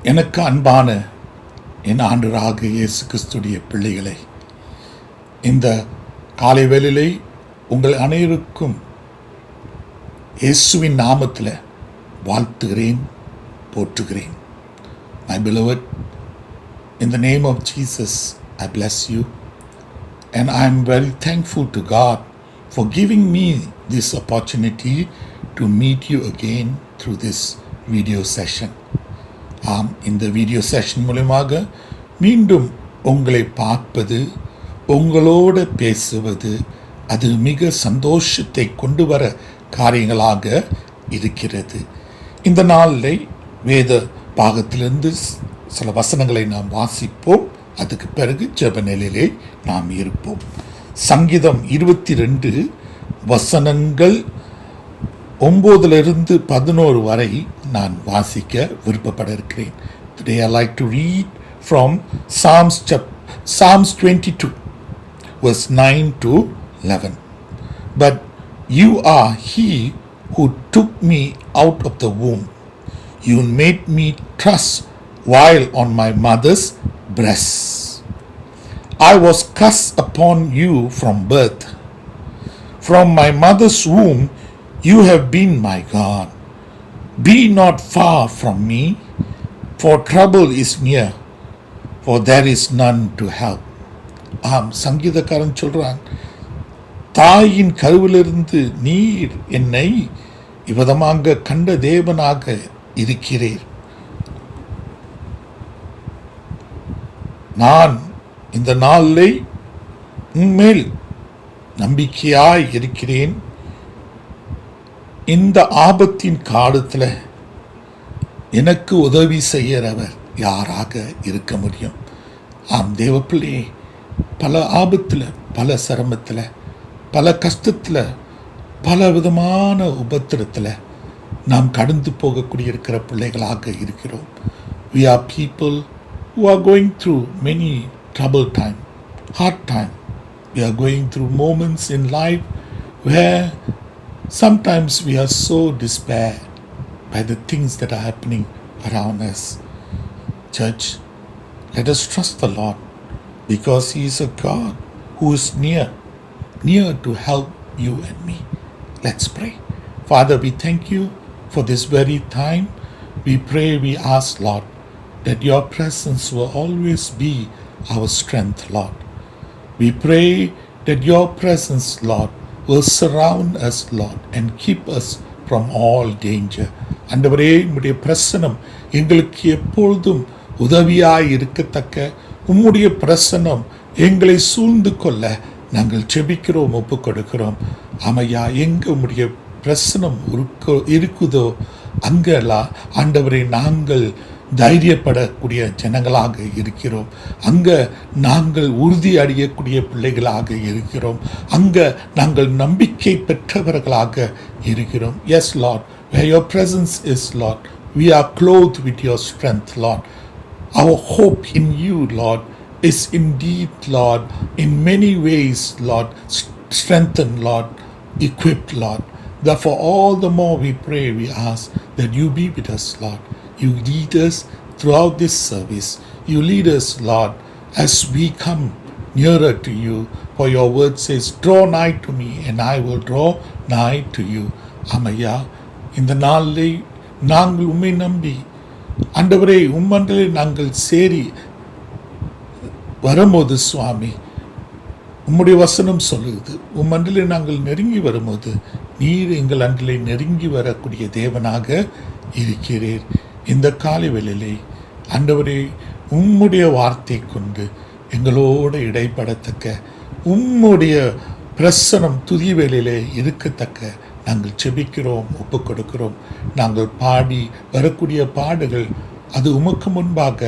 எனக்கு அன்பான என் ஆண்டவராக இயேசு கிறிஸ்துடைய பிள்ளைகளை, இந்த காலை வேளையிலே உங்கள் அனைவருக்கும் இயேசுவின் நாமத்தில் வாழ்த்துகிறேன், போற்றுகிறேன். My beloved, in the name of Jesus, I bless you, and I am very thankful to God for giving me this opportunity to meet you again through this video session. இந்த வீடியோ செஷன் மூலமாக மீண்டும் உங்களை பார்ப்பது, உங்களோடு பேசுவது, அது மிக சந்தோஷத்தை கொண்டு வர காரியங்களாக இருக்கிறது. இந்த நாளில் வேத பாகத்திலிருந்து சில வசனங்களை நாம் வாசிப்போம். அதுக்கு பிறகு ஜெப நிலையிலே நாம் இருப்போம். சங்கீதம் 22 வசனங்கள் 9 11 வரை நான் வாசிக்க விருப்பப்பட இருக்கிறேன். Today I like to read from Psalms 22 verse 9 to 11. But you are he who took me out of the womb. You made me trust while on my mother's breast. I was cast upon you from birth. From my mother's womb you have been my God. Be not far from me, for trouble is near, for there is none to help. சங்கீதக்காரன் சொல்றான், தாயின் கருவிலிருந்து நீர் என்னை இவ்விதமாக கண்ட தேவனாக இருக்கிறீர். நான் இந்த நாளிலே உன்மேல் நம்பிக்கையாய் இருக்கிறேன். இந்த ஆபத்தின் காலத்தில் எனக்கு உதவி செய்கிறவர் யாராக இருக்க முடியும்? தேவப்பிள்ளையே, பல ஆபத்தில், பல சிரமத்தில், பல கஷ்டத்தில், பல விதமான உபத்திரத்தில் நாம் கடந்து போகக்கூடிய இருக்கிற பிள்ளைகளாக இருக்கிறோம். We are people who are going through many troubled time, hard time. We are going through moments in life where sometimes we are so despaired by the things that are happening around us. Church, let us trust the Lord, because He is a God who is near to help you and me. Let's pray. Father, we thank you for this very time. We pray, we ask, Lord, that your presence will always be our strength, Lord. We pray that your presence, Lord, will surround us, Lord, and keep us from all danger. ஆண்டவரே, உம்முடைய பிரசன்னம் எங்களுக்கு எப்பொழுதும் உதவியாய் இருக்கத்தக்க உம்முடைய பிரசன்னம் எங்களை சூழ்ந்து கொள்ள நாங்கள் செபிக்கிறோம், ஒப்பு கொடுக்கிறோம். ஆமையா, எங்கே உம்முடைய பிரசன்னம் இருக்குதோ அங்கெல்லாம் ஆண்டவரே நாங்கள் தைரியப்படக்கூடிய ஜனங்களாக இருக்கிறோம். அங்கே நாங்கள் உறுதி அடையக்கூடிய பிள்ளைகளாக இருக்கிறோம். அங்கே நாங்கள் நம்பிக்கை பெற்றவர்களாக இருக்கிறோம். Yes, Lord, where your presence is, Lord, we are clothed with your strength, Lord. Our hope in you, Lord, is indeed, Lord, in many ways, Lord, strengthened, Lord, equipped, Lord. Therefore, all the more we pray, we ask that you be with us, Lord. You lead us throughout this service. You lead us, Lord, as we come nearer to you. For your word says, draw nigh to me and I will draw nigh to you. Amaya, இந்த நாளிலே நாங்கள் உம்மை நம்பி ஆண்டவரே உம்மண்டலே நாங்கள் சேரி வரும்போது சுவாமி, உம்முடைய வசனம் சொல்லுது, உம்மண்டலே நாங்கள் நெருங்கி வரும்போது நீர் எங்கள் அண்டிலே நெருங்கி வரக்கூடிய தேவனாக இருக்கிறீர். இந்த காலை வேளையிலே ஆண்டவரே உம்முடைய வார்த்தை கொண்டு எங்களோடு இடைப்படத்தக்க உம்முடைய பிரசனம் துதி வேளையிலே இருக்கத்தக்க நாங்கள் செபிக்கிறோம், ஒப்பு கொடுக்கிறோம். நாங்கள் பாடி வரக்கூடிய பாடுகள் அது உமக்கு முன்பாக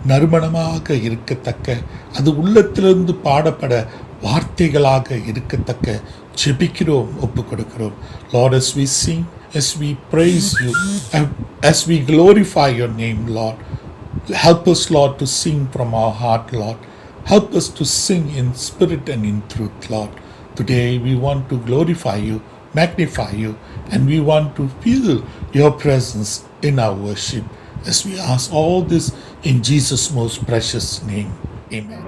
நறுமணமாக இருக்கத்தக்க, அது உள்ளத்திலிருந்து பாடப்பட வார்த்தைகளாக இருக்கத்தக்க செபிக்கிறோம், ஒப்பு கொடுக்கிறோம். Lord, as we sing, as we praise you, as we glorify your name, Lord, help us, Lord, to sing from our heart, Lord. Help us to sing in spirit and in truth, Lord. Today we want to glorify you, magnify you, and we want to feel your presence in our worship. As we ask all this in Jesus' most precious name. Amen.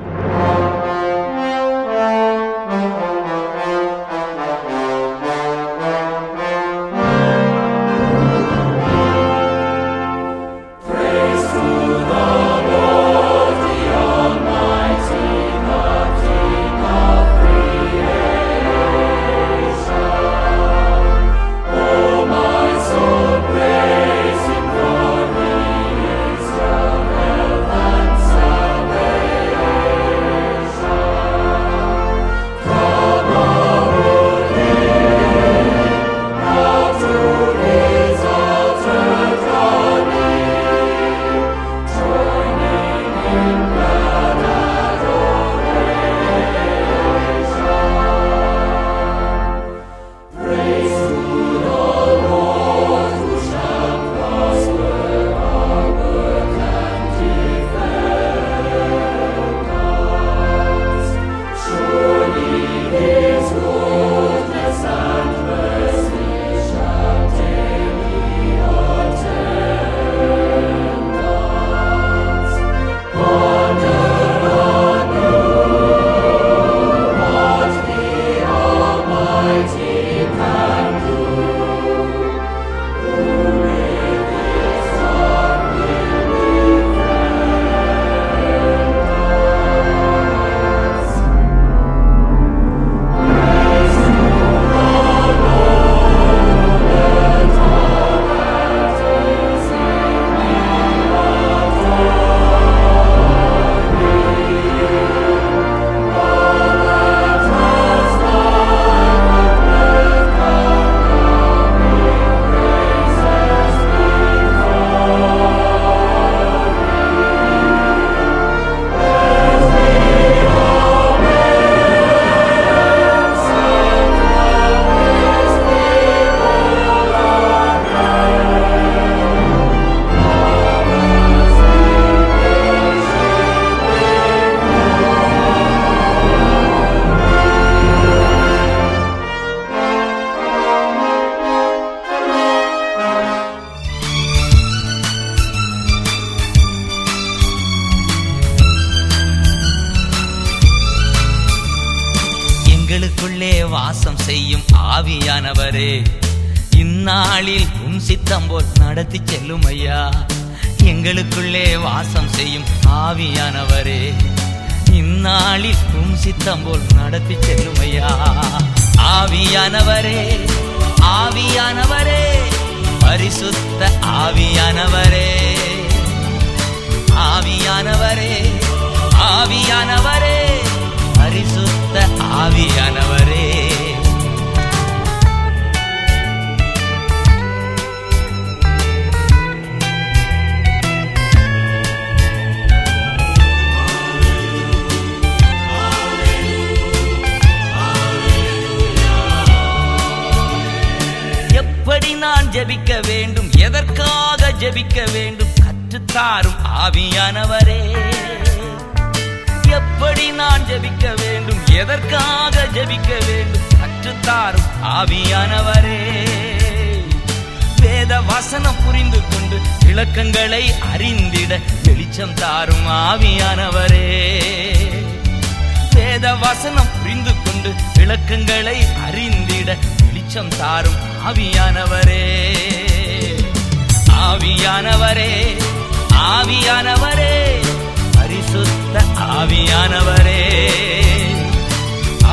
எங்களுக்குள்ளே வாசம் செய்யும் ஆவியானவரே, இந்நாளில் உம் சித்தம் போல் நடத்தி செல்லும் ஐயா. எங்களுக்குள்ளே வாசம் செய்யும் ஆவியானவரே, இந்நாளில் உம் சித்தம் போல் நடத்தி செல்லும் ஐயா. ஆவியானவரே, ஆவியானவரே, பரிசுத்த ஆவியானவரே, ஆவியானவரே, ஆவியானவரே, பரிசுத்த ஆவியானவரே. எப்படி நான் ஜெபிக்க வேண்டும், எதற்காக ஜெபிக்க வேண்டும் கற்றுத்தாரும் ஆவியானவரே. எப்படி நான் ஜெபிக்க வேண்டும், எதற்காக ஜெபிக்க வேண்டும் கற்றுத்தாரும் ஆவியானவரே. வேத வசனம் புரிந்து கொண்டு விளக்கங்களை அறிந்திட வெளிச்சம் தாரும் ஆவியானவரே. வேத வசனம் புரிந்து கொண்டு விளக்கங்களை அறிந்திட வெளிச்சம் தாரும் ஆவியானவரே. ஆவியானவரே, ஆவியானவரே, பரிசுத்த ஆவியானவரே,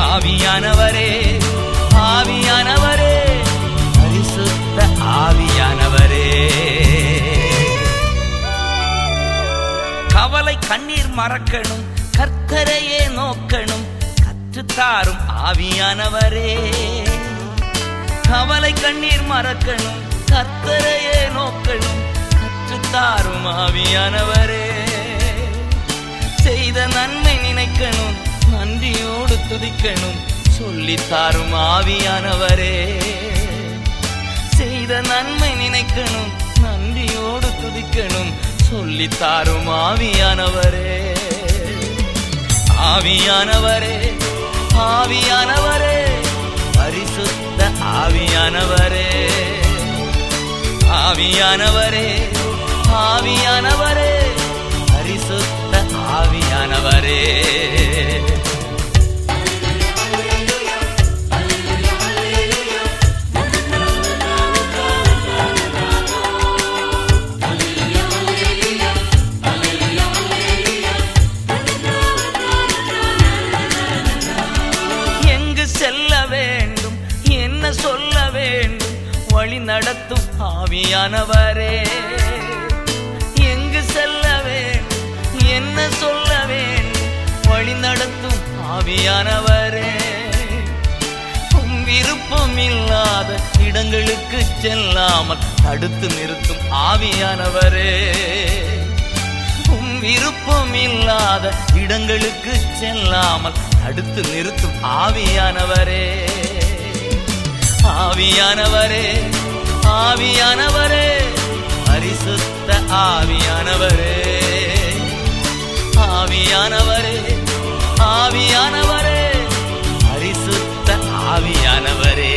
ஆவியானவரே, ஆவியானவரே, பரிசுத்த ஆவியானவரே. கவலை கண்ணீர் மறக்கணும், கர்த்தரையே நோக்கணும் கற்றுத்தாரும் ஆவியானவரே. கவலை கண்ணீர் மறக்கணும், கர்த்தரையே நோக்கணும் கற்றுத்தாரும் ஆவியானவரே. செய்த நன்மை நினைக்கணும், நன்றியோடு துதிக்கணும் சொல்லித்தாரும் ஆவியானவரே. செய்த நன்மை நினைக்கணும், நன்றியோடு துதிக்கணும் சொல்லித்தாரும் ஆவியானவரே. ஆவியானவரே, ஆவியானவரே, பரிசுத்த ஆவியானவரே, ஆவியானவரே, ஆவியானவரே, பரிசுத்த ஆவியானவரே. எங்கு செல்ல வேண்டும், என்ன சொல்ல வேண்டும், வழி நடத்தும் ஆவியானவரே. எங்கு செல்ல வேண்டும், என்ன சொல்ல வேண்டும், வழி நடத்தும் ஆவியானவரே. விருப்பம் இல்லாத இடங்களுக்கு செல்லாமல் தடுத்து நிறுத்தும் ஆவியானவரே. விருப்பம் இல்லாத இடங்களுக்கு செல்லாமல் தடுத்து நிறுத்தும் ஆவியானவரே. ஆவியானவரே, ஆவியானவரே, பரிசுத்த ஆவியானவரே. ஆவியானவரே, ஆவியானவரே, பரிசுத்த ஆவியானவரே.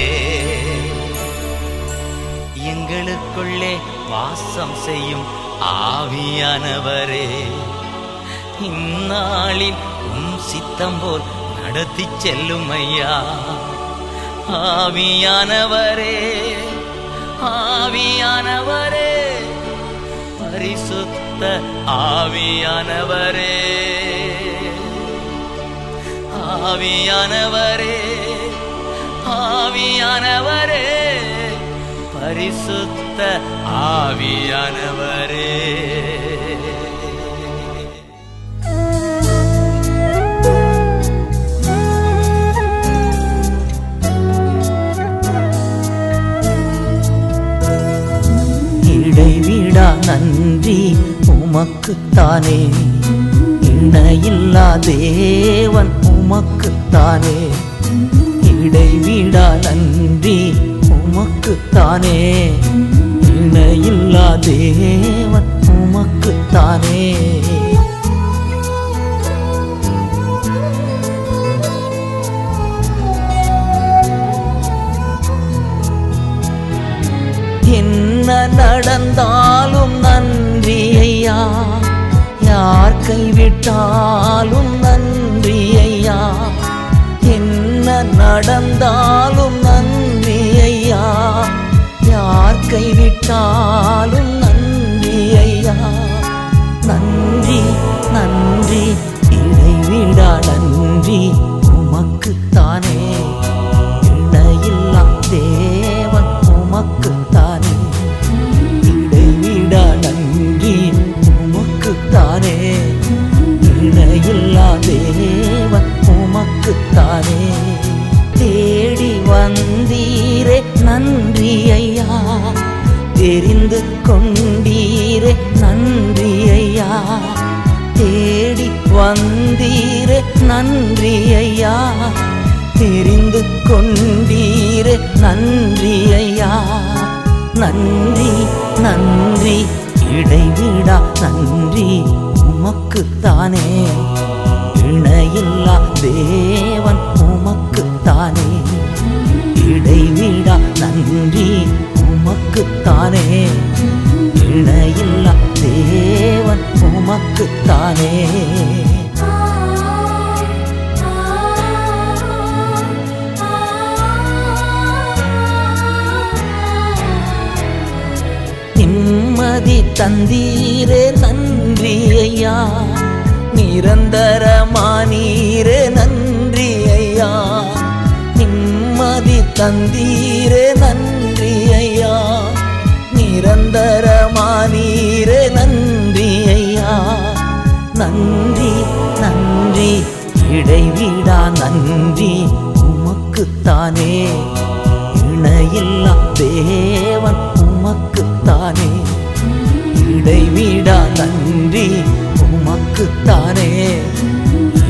எங்களுக்குள்ளே வாசம் செய்யும் ஆவியானவரே, இந்நாளில் உம் சித்தம் போல் நடத்தி செல்லும் ஐயா. ஆவியானவரே, ஆவியானவரே, பரிசுத்த ஆவியானவரே. ஆவியானவரே, ஆவியானவரே, பரிசுத்த ஆவியானவரே. இடைவிடா நன்றி உமக்குத்தானே, இணையில்லா தேவன் உமக்குத்தானே. இடைவிடா நன்றி உமக்குத்தானே, இணையில்லா தேவன் உமக்குத்தானே. என்ன நடந்தாலும் நன்றி ஐயா, யார் கைவிட்டாலும் நன்றி ஐயா. என்ன நடந்தாலும் நன்றி ஐயா, யார் கைவிட்டாலும் நன்றி ஐயா. நன்றி நன்றி இடைவிடா நன்றி உமக்குத்தானே, இணையில்லா தேவன் உமக்குத்தானே. இடைவிடா நன்றி உமக்குத்தானே, இணையில்லா தேவன் உமக்குத்தானே. தேடி வந்தீரே நன்றி ஐயா, தெரிந்து கொண்டீரே நன்றி ஐயா. தேடி வந்தீரே நன்றி ஐயா, தெரிந்து கொண்டீரே நன்றி ஐயா. நன்றி நன்றி இடைவிடா நன்றி உமக்குத்தானே, இணையில்லா தேவன் உமக்குத்தானே. இடைவிடா நன்றி உமக்குத்தானே, இணையில்லா தேவன் உமக்குத்தானே. நிம்மதி தந்தீரே நன்றி ஐயா, நிரந்தரமானீரே நன்றி ஐயா. நிம்மதி தந்தீரே நன்றி ஐயா, நிரந்தரமானீரே நன்றி ஐயா. நன்றி நன்றி இடைவிடா நன்றி உமக்குத்தானே, இணையில்லா தேவன் உமக்குத்தானே. இடைவிடா நன்றி உமக்குத்தானே,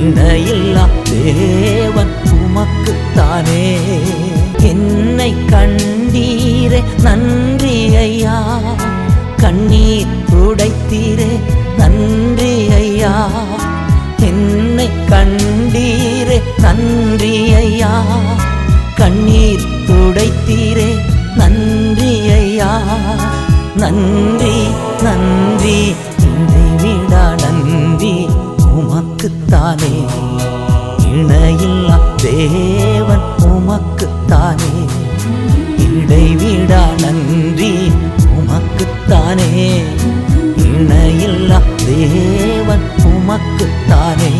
இணையில்லா தேவன் உமக்குத்தானே. என்னை கண்டீரே நன்றி ஐயா, கண்ணீர் துடைத்தீரே நன்றி ஐயா. என்னை கண்டீரே நன்றி ஐயா, கண்ணீர் துடைத்தீரே நன்றி ஐயா. நன்றி நன்றி நன்றி இணைவிடா நன்றி உமக்குத்தானே இணையில்லா தேவன் உமக்குத்தானே இடைவிடா நன்றி உமக்குத்தானே இணையில்லா தேவன் உமக்குத்தானே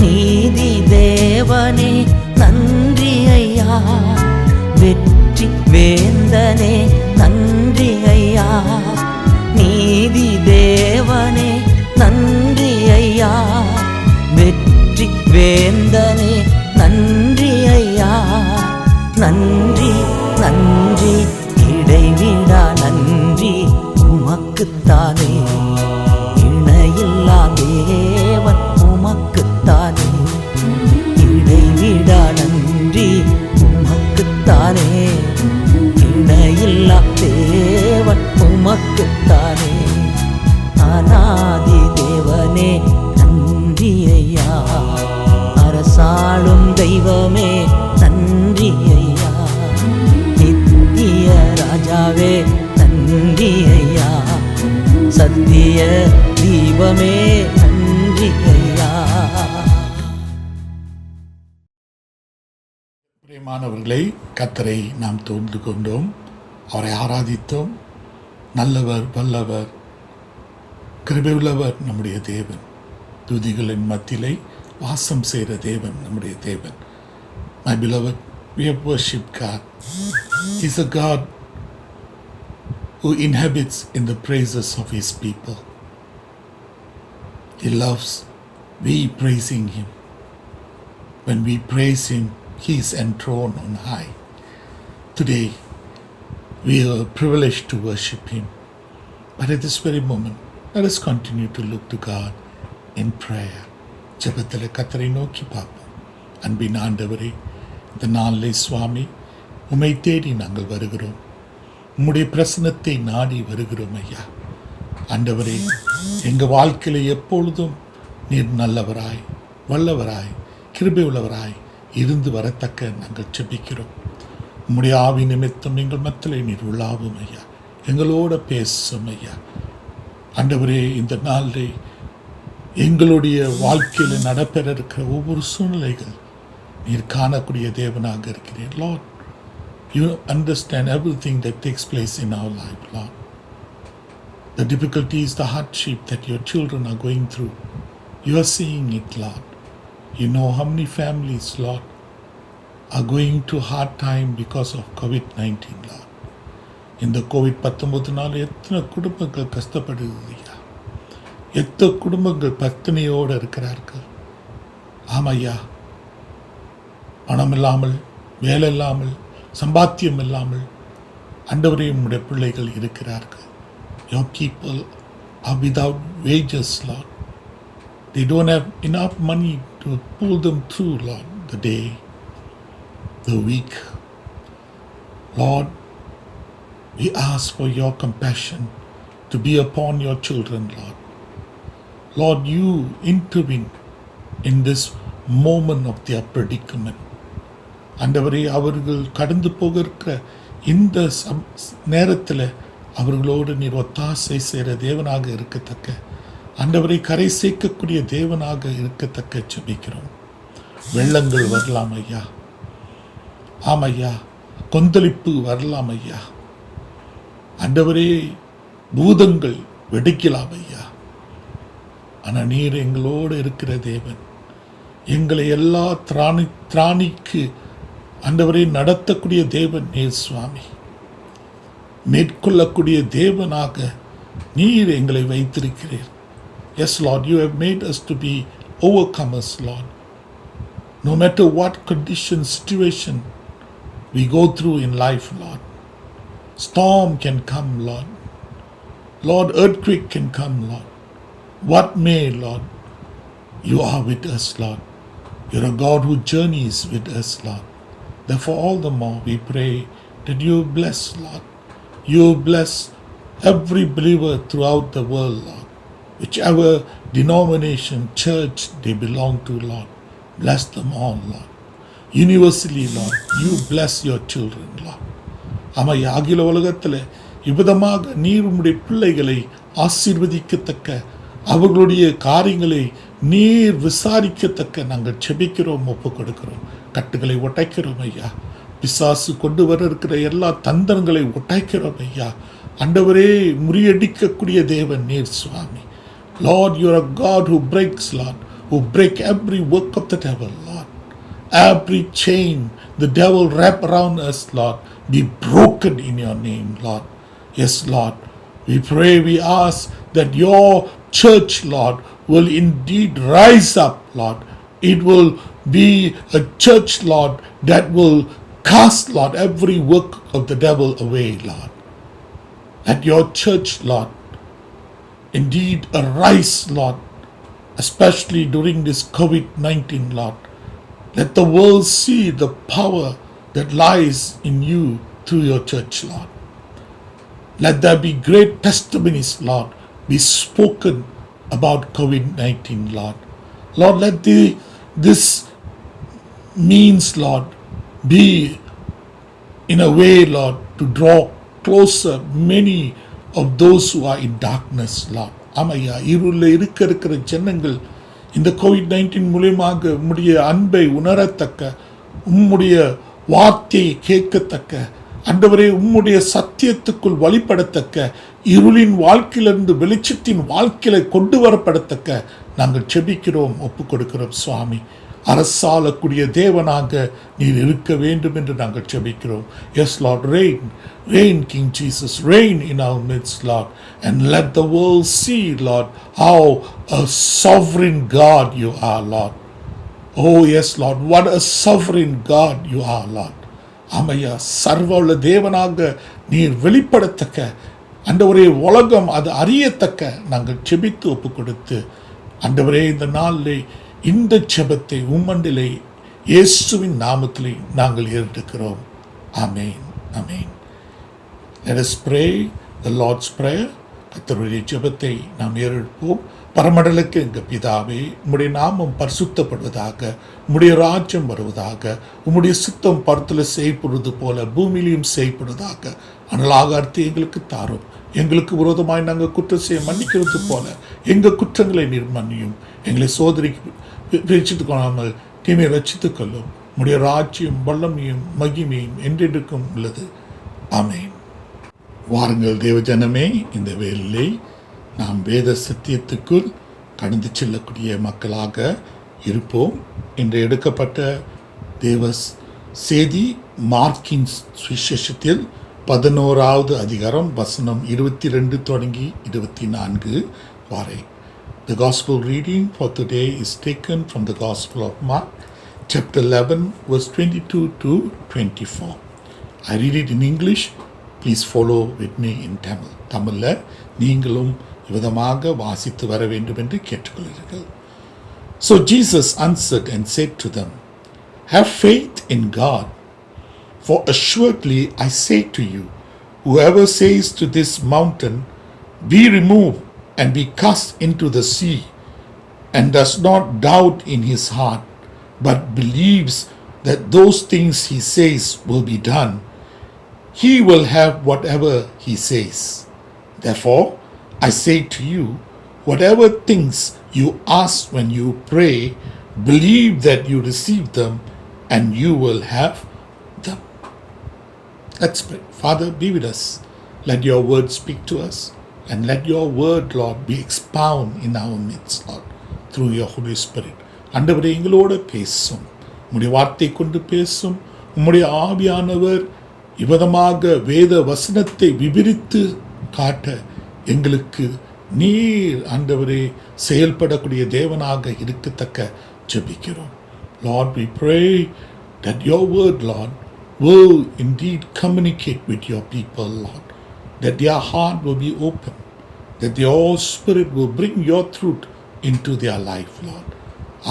நீதி தேவனே நன்றி ஐயா வெற்றி வேந்தனே நன்றி ஐயா நீதி தேவனே நன்றி ஐயா வெற்றி வேந்தனே நன்றி ஐயா நன்றி நன்றி இடைவிடா நன்றி உமக்குத்தானே இணையில்லா தேவன் உமக்குத்தானே இடைவிடா நன்றி உமக்குத்தானே இணையில்லா தேவன் உமக்குத்தானே அநாதி தேவனே நன்றி ஐயா அரசாளும் தெய்வமே நன்றி ஐயா நித்திய ராஜாவே நன்றி ஐயா சத்திய தீபமே நன்றி ஐயா. பிரியமானவர்களை, கர்த்தரை நாம் தொழுது கொண்டோம், அவரை ஆராதித்தோம். நல்லவர், வல்லவர், கிருபையுள்ளவர் நம்முடைய தேவன். துதிகளின் மத்தியிலே வாசம் செய்கிற தேவன் நம்முடைய தேவன். My beloved, we have worshipped God. He's a God who inhabits in the praises of His people. He loves we praising Him. When we praise Him, He is enthroned on high. Today, we are privileged to worship Him. But at this very moment, let us continue to look to God in prayer. ஜெபத்தில் கர்த்தரை நோக்கி பார்ப்போம். அன்பின் ஆண்டவரே, இந்த நாளிலே சுவாமி உம்மை தேடி நாங்கள் வருகிறோம். உம்முடைய பிரசன்னத்தை நாடி வருகிறோம் ஐயா. ஆண்டவரே, எங்கள் வாழ்க்கையில் எப்பொழுதும் நீர் நல்லவராய், வல்லவராய், கிருபை உள்ளவராய் இருந்து வரத்தக்க நாங்கள் ஜெபிக்கிறோம். உம்முடைய ஆவி நிமித்தம் எங்கள் மத்தியிலே நீர் உள்ளாவும் ஐயா, எங்களோட பேசும் ஐயா. ஆண்டவரே, இந்த நாளிலே எங்களுடைய வாழ்க்கையில் நடைபெற இருக்கிற ஒவ்வொரு சூழ்நிலைகள் நீர் காணக்கூடிய தேவனாக இருக்கிறீர். Lord, you understand everything that takes place in our life, Lord. The difficulties, the hardship that your children are going through, you are seeing it, Lord. You know how many families, Lord, are going through hard time because of COVID-19, Lord. இந்த COVID-19 எத்தனை குடும்பங்கள் கஷ்டப்படுது ஐயா, எத்தனை குடும்பங்கள் பத்தினியோடு இருக்கிறார்கள். ஆமையா, பணம் இல்லாமல், வேலை இல்லாமல், சம்பாத்தியம் இல்லாமல் ஆண்டவரே உம்முடைய பிள்ளைகள் இருக்கிறார்கள். Your people are without wages, Lord. They don't have enough money to pull them through, Lord, the day, the week. Lord, we ask for your compassion to be upon your children, Lord. Lord, you intervene in this moment of their predicament. ஆண்டவரே, அவர்கள் கடந்து போக இருக்கிற இந்த நேரத்தில் அவர்களோடு நீர் ஒத்தாசை செய்கிற தேவனாக இருக்கத்தக்க, ஆண்டவரை கரை சேர்க்கக்கூடிய தேவனாக இருக்கத்தக்க ஜெபிக்கிறோம். வெள்ளங்கள் வரலாம் ஐயா, ஆமையா, கொந்தளிப்பு வரலாம் ஐயா. ஆண்டவரே, பூதங்கள் வெடிக்கலாம் ஐயா. ஆனால் நீர் எங்களோடு இருக்கிற தேவன், எங்களை எல்லா திராணிக்கு ஆண்டவரை நடத்தக்கூடிய தேவன் நீர் சுவாமி. மேற்கொள்ளக்கூடிய தேவனாக நீர் எங்களை வைத்திருக்கிறீர். Yes, Lord, you have made us to be overcomers, Lord. No matter what condition, situation we go through in life, Lord. Storm can come, Lord. Lord, earthquake can come, Lord. What may, Lord, you are with us, Lord. You're a God who journeys with us, Lord. Therefore, all the more we pray that you bless, Lord. You bless every believer throughout the world, Lord. Whichever denomination, church they belong to, Lord. Bless them all, Lord. Universally, Lord, you bless your children, Lord. ஆமையா, அகில உலகத்தில் இவ்விதமாக நீர் உம்முடைய பிள்ளைகளை ஆசீர்வதிக்கத்தக்க, அவர்களுடைய காரியங்களை நீர் விசாரிக்கத்தக்க நாங்கள் செபிக்கிறோம், ஒப்பு கொடுக்கிறோம். கட்டுகளை உடைக்கிறோம் ஐயா. பிசாசு கொண்டு வர இருக்கிற எல்லா தந்திரங்களை உடைக்கிறோம் ஐயா. ஆண்டவரே, முறியடிக்கக்கூடிய தேவன் நீர் சுவாமி. Lord, you are a God who breaks, Lord, who break every work of the devil, Lord. Every chain the devil wrap around us, Lord, be broken in your name, Lord. Yes, Lord. We pray, we ask that your church, Lord, will indeed rise up, Lord. It will be a church, Lord, that will cast, Lord, every work of the devil away, Lord. At your church, Lord, indeed arise, Lord, especially during this COVID-19, Lord. Let the world see the power that lies in you through your church, Lord. Let there be great testimonies, Lord, be spoken about COVID-19, Lord. Lord, let this means, Lord, be in a way, Lord, to draw closer many of those who are in darkness, Lord. ஆமையா, இருளில் இருக்கிற ஜனங்கள் இந்த COVID-19 மூலமாக உம்முடைய அன்பை உணரத்தக்க, உம்முடைய வார்த்தையை கேட்கத்தக்க, ஆண்டவரே உம்முடைய சத்தியத்துக்குள் வழிபடத்தக்க, இருளின் வாழ்க்கையிலிருந்து வெளிச்சத்தின் வாழ்க்கையில கொண்டு வரப்படத்தக்க நாங்கள் செபிக்கிறோம், ஒப்பு கொடுக்கிறோம் சுவாமி. அரசாளக்கூடிய தேவனாக நீர் இருக்க வேண்டும் என்று நாங்கள் செபிக்கிறோம். Yes, Lord, reign, King Jesus, reign in our midst, Lord, and let the world see, Lord, how a sovereign God you are, Lord. Oh, yes, Lord, what a sovereign God you are, Lord. ஆமையா, சர்வவுள்ள தேவனாக நீர் வெளிப்படத்தக்க, ஆண்டவரே உலகம் அது அறியத்தக்க நாங்கள் செபித்து ஒப்பு கொடுத்து, ஆண்டவரே இந்த நாளிலே இந்த ஜெபத்தை உம்மண்டிலே இயேசுவின் நாமத்திலே நாங்கள் ஏறெடுக்கிறோம். ஆமென், ஆமென். Let us pray the Lord's Prayer. கர்த்தருடைய ஜெபத்தை நாம் ஏறெடுப்போம். பரமண்டலக்கு எங்கள் பிதாவே, உம்முடைய நாமம் பரிசுத்தப்படுவதாக, உம்முடைய ராஜ்யம் வருவதாக, உம்முடைய சித்தம் பரத்தில் செய்யப்படுவது போல பூமியிலையும் செய்யப்படுவதாக. அனலாகாரத்தை எங்களுக்கு தாரும். எங்களுக்கு விரோதமாய் நாங்கள் குற்றம் செய்ய மன்னிக்கிறது போல எங்கள் குற்றங்களை நீர் மன்னியும். எங்களை சோதனைக்கு ரட்சித்துக் கொள்ளாமல் தீமை ரட்சித்துக் கொள்ளும். உம்முடைய ராஜ்யம் வல்லமையும் மகிமையும் என்றென்றுக்கும் உள்ளது. ஆமென். வாருங்கள் தேவஜனமே, இந்த வேளையிலே நாம் வேத சத்தியத்துக்குள் கடந்து செல்லக்கூடிய மக்களாக இருப்போம். இன்று எடுக்கப்பட்ட தேவ செய்தி மார்க்கின் சுவிசேஷத்தில் 11வது அதிகாரம் வசனம் 22 தொடங்கி 24 வரை. The gospel reading for today is taken from the Gospel of Mark, chapter 11, verse 22 to 24. I read it in English. Please follow with me in Tamil. தமிழ்ல நீங்களும் விதமாக வாசித்து வர வேண்டும் என்று கேட்டுக்கொள்கிறீர்கள். So Jesus answered and said to them, "Have faith in God, for assuredly I say to you, whoever says to this mountain, be removed and be cast into the sea, and does not doubt in his heart, but believes that those things he says will be done, he will have whatever he says. Therefore, I say to you, whatever things you ask when you pray, believe that you receive them, and you will have them." Let's pray. Father, be with us. Let your word speak to us, and let your word, Lord, be expound in our midst, Lord, through your Holy Spirit. ஆண்டவரே, எங்களோடு பேசும். உம்முடைய வார்த்தை கொண்டு பேசும். உம்முடைய ஆவியானவர் இவ்விதமாக வேத வசனத்தை விவரித்து காட்ட எங்களுக்கு நீர் ஆண்டவரே செயல்படக்கூடிய தேவனாக இருக்கத்தக்க ஜெபிக்கிறோம். Lord, we pray that your word, Lord, will indeed communicate with your people, Lord, that their heart will be open, that your spirit will bring your truth into their life, Lord.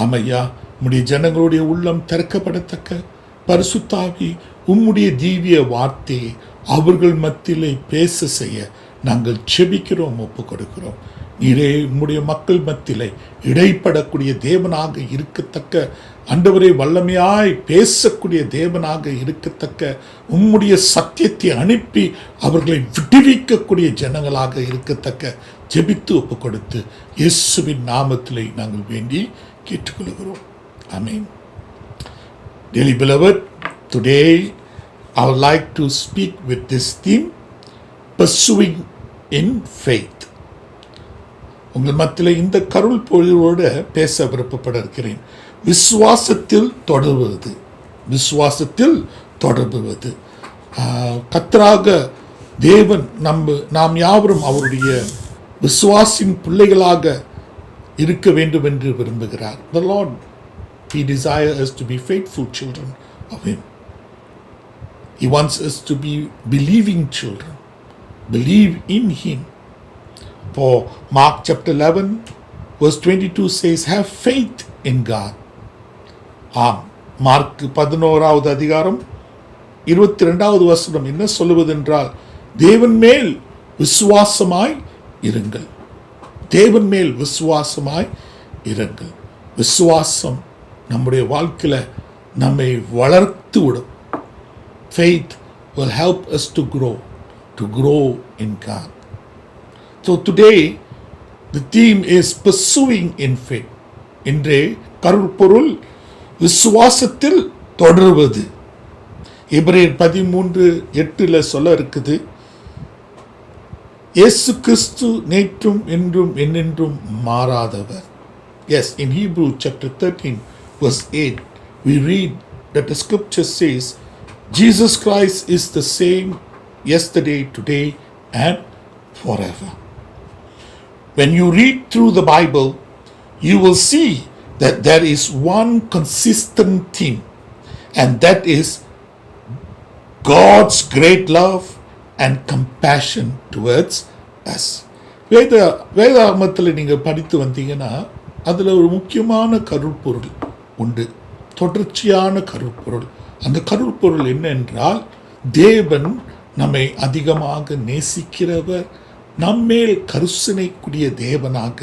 ஆமையா, உம்முடைய ஜனங்களுடைய உள்ளம் திறக்கப்படத்தக்க பரிசுத்தாவி உம்முடைய தீவிய வார்த்தையை அவர்கள் மத்தியிலே பேச செய்ய நாங்கள் செபிக்கிறோம், ஒப்பு கொடுக்கிறோம். நீரே உம்முடைய மக்கள் மத்தியிலே இடைப்படக்கூடிய தேவனாக இருக்கத்தக்க, ஆண்டவரே வல்லமையாய் பேசக்கூடிய தேவனாக இருக்கத்தக்க உம்முடைய சத்தியத்தை அனுப்பி அவர்களை விடுவிக்கக்கூடிய ஜனங்களாக இருக்கத்தக்க ஜெபித்து ஒப்பு கொடுத்து இயேசுவின் நாமத்திலே நாங்கள் வேண்டி கேட்டுக்கொள்கிறோம். ஆமென். Dearly beloved, today I would like to speak with this theme, pursuing in faith. உங்கள் மத்தியிலே இந்த கருள் பொழிவோடு பேச விருப்பப்பட இருக்கிறேன். விசுவாசத்தில் தொடர்வது, விசுவாசத்தில் தொடர்புவது. கர்த்தராக தேவன் நாம் யாவரும் அவருடைய விசுவாசின் பிள்ளைகளாக இருக்க வேண்டும் என்று விரும்புகிறார். The Lord, He desires us to be faithful children of Him. He wants us to be believing children, believe in Him. For Mark chapter 11 verse 22 says, have faith in God. Mark 11வது அதிகாரம் 22வது வசனம் என்ன சொல்லுவதென்றால், தேவன் மேல் விசுவாசமாய் இருங்கள், தேவன் மேல் விசுவாசமாய் இருங்கள். விசுவாசம் நம்முடைய வாழ்க்கையில் நம்மை வளர்த்து விடும். Faith will help us to grow in God. So today the theme is pursuing in faith. இன்றே கருப்பொருள் விசுவாசத்தில் தொடர்வது. எபிரேயர் 13:8 சொல்ல இருக்குது, இயேசு கிறிஸ்து நேற்றும் என்றும் என்னென்றும் மாறாதவர். Yes, in Hebrew chapter 13 verse 8 we read that the scripture says Jesus Christ is the same yesterday, today and forever. When you read through the Bible, you will see that there is one consistent theme, and that is God's great love and compassion towards us. வேதாகமத்தில் நீங்கள் படித்து வந்தீங்கன்னா அதில் ஒரு முக்கியமான கருப்பொருள் உண்டு, தொடர்ச்சியான கருப்பொருள். அந்த கருப்பொருள் என்ன என்றால், தேவன் நம்மை அதிகமாக நேசிக்கிறவர், நம்மேல் கருசனைக்குரிய தேவனாக,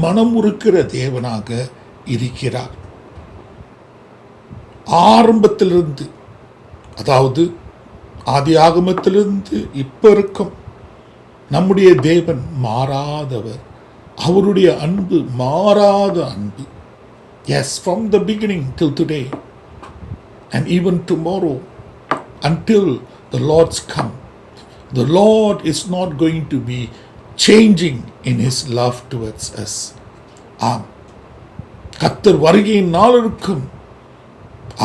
மனமுறுக்கிற தேவனாக இருக்கிறார். ஆரம்பத்திலிருந்து, அதாவது ஆதி ஆகமத்திலிருந்து இப்ப இருக்கும் நம்முடைய தேவன் மாறாதவர். அவருடைய அன்பு மாறாத அன்பு. Yes, from the beginning till today and even tomorrow until the Lord's come, the Lord is not going to be changing in His love towards us. கர்த்தர் வருகையின் நாளிற்கும்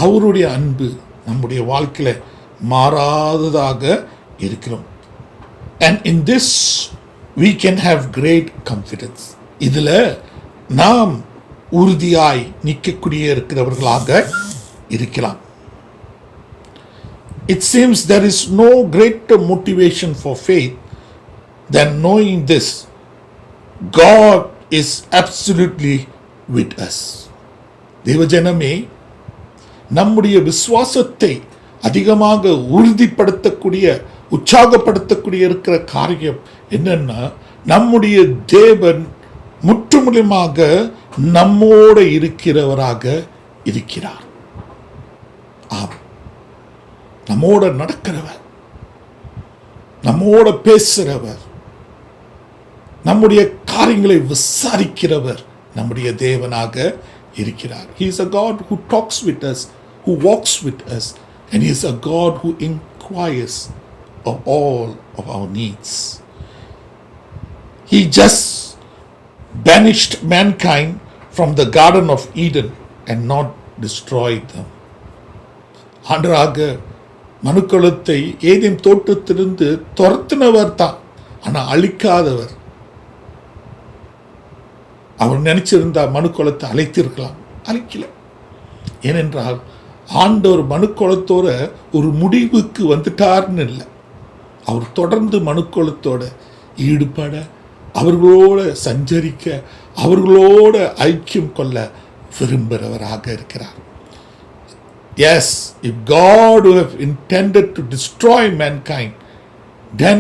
அவருடைய அன்பு நம்முடைய வாழ்க்கையில் மாறாததாக இருக்கிறோம். And in this we can have great confidence. இதில் நாம் உறுதியாய் நிற்கக்கூடிய இருக்கிறவர்களாக இருக்கலாம். It seems there is no greater motivation for faith than knowing this: God is absolutely with us. தேவஜனமே, நம்முடைய விசுவாசத்தை அதிகமாக உறுதிப்படுத்தக்கூடிய, உற்சாகப்படுத்தக்கூடிய இருக்கிற காரியம் என்னன்னா, நம்முடைய தேவன் முற்றுமுழுமாக நம்மோடு இருக்கிறவராக இருக்கிறார். ஆம், நம்மோட நடக்கிறவர், நம்மோட பேசுகிறவர், நம்முடைய காரியங்களை விசாரிக்கிறவர் நம்முடைய தேவனாக இருக்கிறார். He is a God who talks with us, who walks with us, and He is a God who inquires of all of our needs. He just banished mankind from the Garden of Eden and not destroyed them. ஆண்டவராக மனுக்குலத்தை Eden தோட்டத்திலிருந்து துரத்தினவர் தான், ஆனால் அழிக்காதவர். அவர் நினைச்சிருந்தா மனுக்குலத்தை அழைத்திருக்கலாம், அழைக்கல. ஏனென்றால் ஆண்டவர் மனுக்குலத்தோட ஒரு முடிவுக்கு வந்துட்டார்னு இல்லை, அவர் தொடர்ந்து மனுக்குலத்தோட ஈடுபட, அவர்களோட சஞ்சரிக்க, அவர்களோட ஐக்கியம் கொள்ள விரும்புகிறவராக இருக்கிறார். Yes, if God would have intended to destroy mankind, then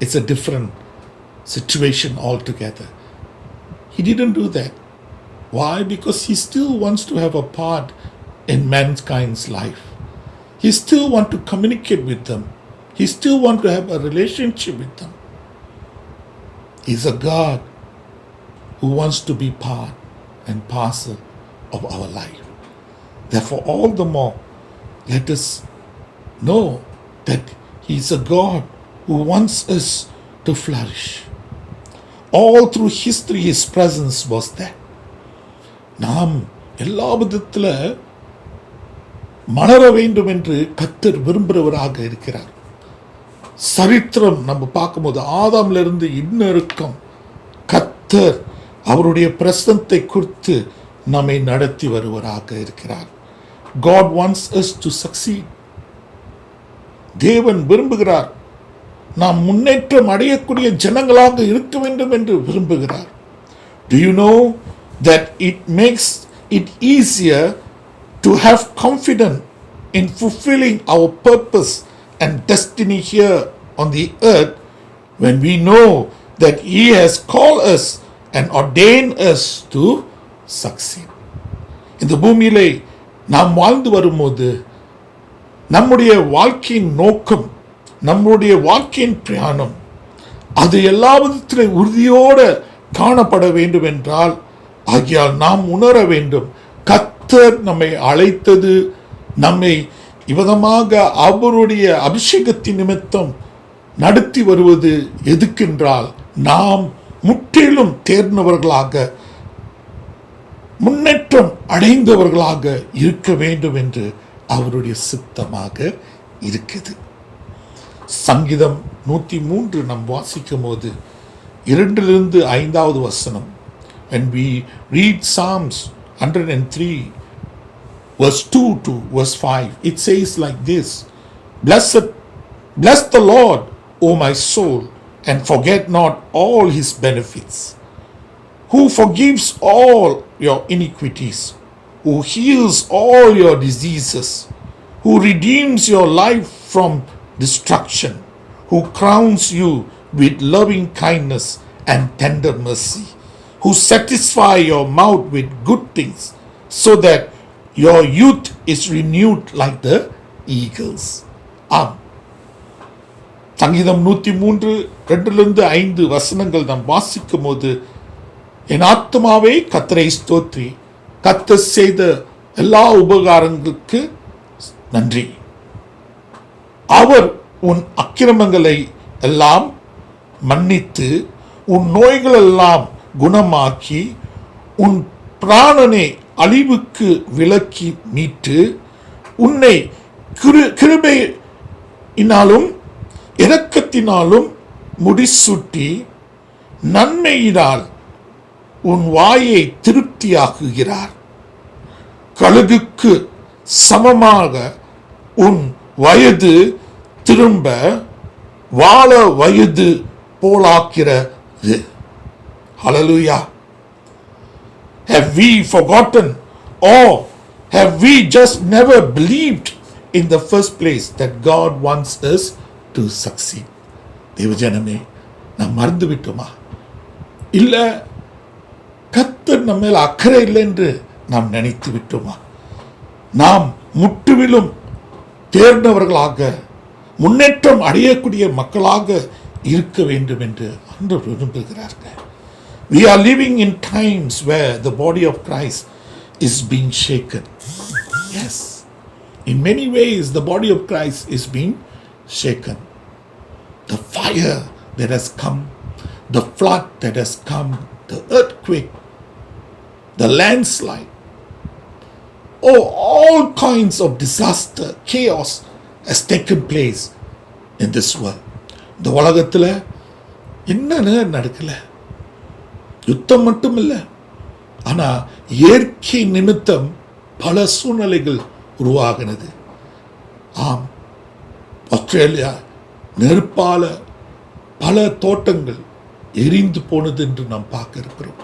it's a different situation altogether. He didn't do that. Why? Because he still wants to have a part in mankind's life. He still wants to communicate with them. He still wants to have a relationship with them. He's a God who wants to be part and parcel of our life. Therefore, all the more, let us know that He's a God who wants us to flourish. All through history, His presence was there. நாம் எல்லா விதத்தில் மலர வேண்டும் என்று கர்த்தர் விரும்புகிறவராக இருக்கிறார். சரித்திரம் நம்ம பார்க்கும்போது ஆதாமிலிருந்து இன்னொருக்கம் கர்த்தர் அவருடைய பிரசன்னத்தை குறித்து நம்மை நடத்தி வருவராக இருக்கிறார். God wants us to succeed. தேவன் விரும்புகிறார் நாம் முன்னேற்றம் அடையக்கூடிய ஜனங்களாக இருக்க வேண்டும் என்று விரும்புகிறார். Do you know that it makes it easier to have confidence in fulfilling our purpose and destiny here on the earth when we know that He has called us and ordained us to succeed. இந்த பூமியிலே நாம் வாழ்ந்து வரும்போது நம்முடைய வாழ்க்கையின் நோக்கம், நம்முடைய வாழ்க்கையின் பிரயாணம் அது எல்லா விதத்திலும் உறுதியோடு காணப்பட வேண்டும் என்றால் ஆகியால் நாம் உணர வேண்டும், கர்த்தர் நம்மை அழைத்தது, நம்மை இவ்விதமாக அவருடைய அபிஷேகத்தின் நிமித்தம் நடத்தி வருவது எதுக்கென்றால் நாம் முற்றிலும் தேர்ந்தவர்களாக முன்னேற்றம் அடைந்தவர்களாக இருக்க வேண்டும் என்று அவருடைய சித்தமாக இருக்குது. சங்கீதம் 103 நாம் வாசிக்கும் போது 2-5 வசனம், when we read Psalms 103 verse 2 to verse 5, it says like this: Bless the Lord, O my soul, and forget not all His benefits, who forgives all your iniquities, who heals all your diseases, who redeems your life from destruction, who crowns you with loving kindness and tender mercy, who satisfy your mouth with good things, so that your youth is renewed like the eagles. ஆம், சங்கீதம் 103 2-5 வசனங்கள் நாம் வாசிக்கும் போது, என் ஆத்துமாவே கர்த்தரை ஸ்தோத்திரி, கர்த்தர் செய்த எல்லா உபகாரங்களுக்கு நன்றி. அவர் உன் அக்கிரமங்களை எல்லாம் மன்னித்து உன் நோய்கள் எல்லாம் குணமாக்கி உன் பிராணனை அழிவுக்கு விலக்கி மீட்டு உன்னை கிருபையினாலும் இரக்கத்தினாலும் முடிசூட்டி நன்மையினால் உன் வாயை திருப்தியாக்குகிறார். கழுகுக்கு சமமாக உன் வயது திரும்ப வாழ வயது போலாக்கிறது. Hallelujah. Have we forgotten, or have we just never believed in the first place that God wants us to succeed? தேவஜனமே, நாம் மறந்து விட்டோமா? இல்ல கர்த்தர் நம்ம மேல் அக்கறை இல்லை என்று நாம் நினைத்து விட்டோமா? நாம் முற்றுவிலும் தேர்ந்தவர்களாக முன்னேற்றம் அடையக்கூடிய மக்களாக இருக்க வேண்டும் என்று ஆண்டவர் விரும்புகிறார்கள். We are living in times where the body of Christ is being shaken. Yes, in many ways the body of Christ is being shaken. The fire that has come, the flood that has come, the earthquake, the landslide, all kinds of disaster, chaos has taken place in this world. இந்த உலகத்தில் என்னன்னு நடக்கல, யுத்தம் மட்டும் இல்லை, ஆனால் இயற்கை நிமித்தம் பல சூழ்நிலைகள் உருவாகினது. ஆம், ஆஸ்திரேலியா நெருப்பால பல தோட்டங்கள் எரிந்து போனது என்று நாம் பார்க்க இருக்கிறோம்.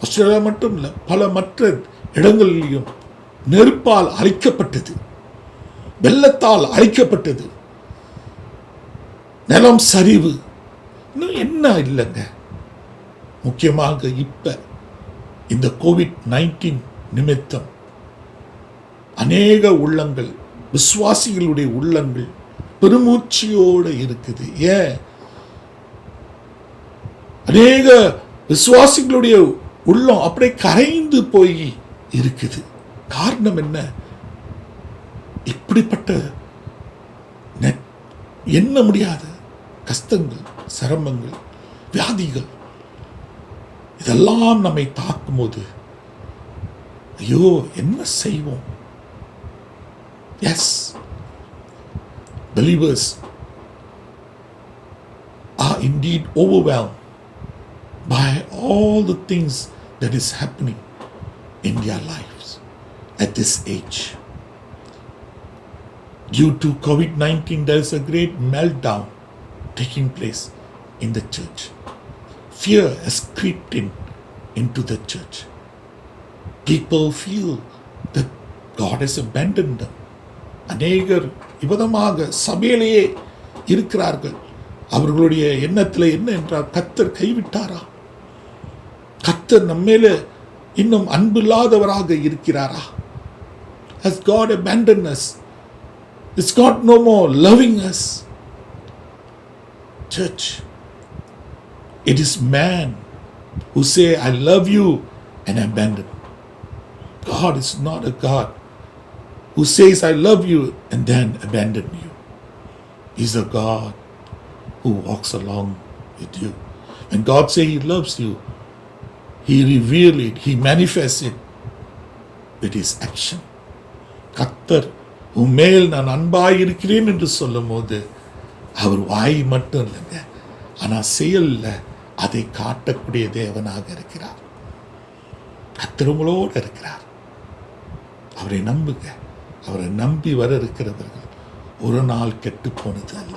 ஆஸ்திரேலியா மட்டும் இல்லை, பல மற்ற இடங்களிலும் நெருப்பால் அழிக்கப்பட்டது, வெள்ளத்தால் அழிக்கப்பட்டது, நிலம் சரிவு, இன்னும் என்ன இல்லைங்க. முக்கியமாக இப்ப இந்த COVID-19 நிமித்தம் அநேக உள்ளங்கள், விசுவாசிகளுடைய உள்ளங்கள் பெருமூச்சியோடு இருக்குது. ஏன்? அநேக விசுவாசிகளுடைய உள்ளம் அப்படியே கரைந்து போய் இருக்குது. காரணம் என்ன? இப்படிப்பட்ட எண்ண முடியாத கஷ்டங்கள், சிரமங்கள், வியாதிகள் இதெல்லாம் நம்மை தாக்கும்போது ஐயோ என்ன செய்வோம்? Yes, believers are indeed overwhelmed by all the things that is happening in their lives at this age. Due to COVID-19, there is a great meltdown taking place in the church. Fear has crept into the church. People feel that God has abandoned them. அநேகர் விதமாக சபையிலேயே இருக்கிறார்கள். அவர்களுடைய எண்ணத்தில் என்ன என்றால், கர்த்தர் கைவிட்டாரா? கர்த்தர் நம்மேல இன்னும் அன்பில்லாதவராக இருக்கிறாரா? Has God abandoned us? Is God no more loving us? Church, it is man who say, I love you, and abandon. God is not a God who says, I love you, and then abandon you. He's a God who walks along with you. When God says He loves you, He reveals it, He manifests it with His action. கர்த்தர் உம்மேல் நான் அன்பாய் இருக்கிறேன் என்று சொல்லும் போது அவர் வாய் மட்டும் இல்லைங்க, ஆனால் செயல்ல அதை காட்டக்கூடிய தேவனாக இருக்கிறார். கர்த்தர் உங்களோடு இருக்கிறார். அவரை நம்புங்க. அவரை நம்பி வர இருக்கிறவர்கள் ஒரு நாள் கெட்டு போனது அல்ல.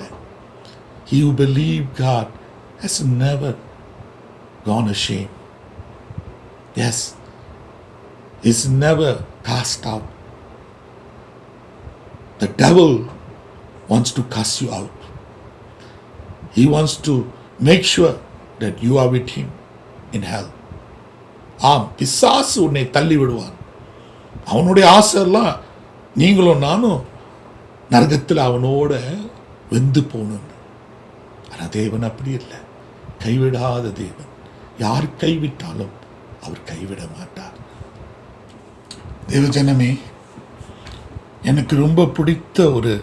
He who believes God has never gone ashamed. Yes, is never cast out. The devil wants to cast you out. He wants to make sure that you are with him in hell. ஆம், பிசாசு உன்னை தள்ளி விடுவான். அவனுடைய ஆசை எல்லாம் நீங்களும் நானும் நரகத்தில் அவனோட வெந்து போகணும். ஆனால் தேவன் அப்படி இல்லை. கைவிடாத தேவன். யார் கைவிட்டாலும் அவர் கைவிட மாட்டார். தேவஜனமே, எனக்கு ரொம்ப பிடித்த ஒரு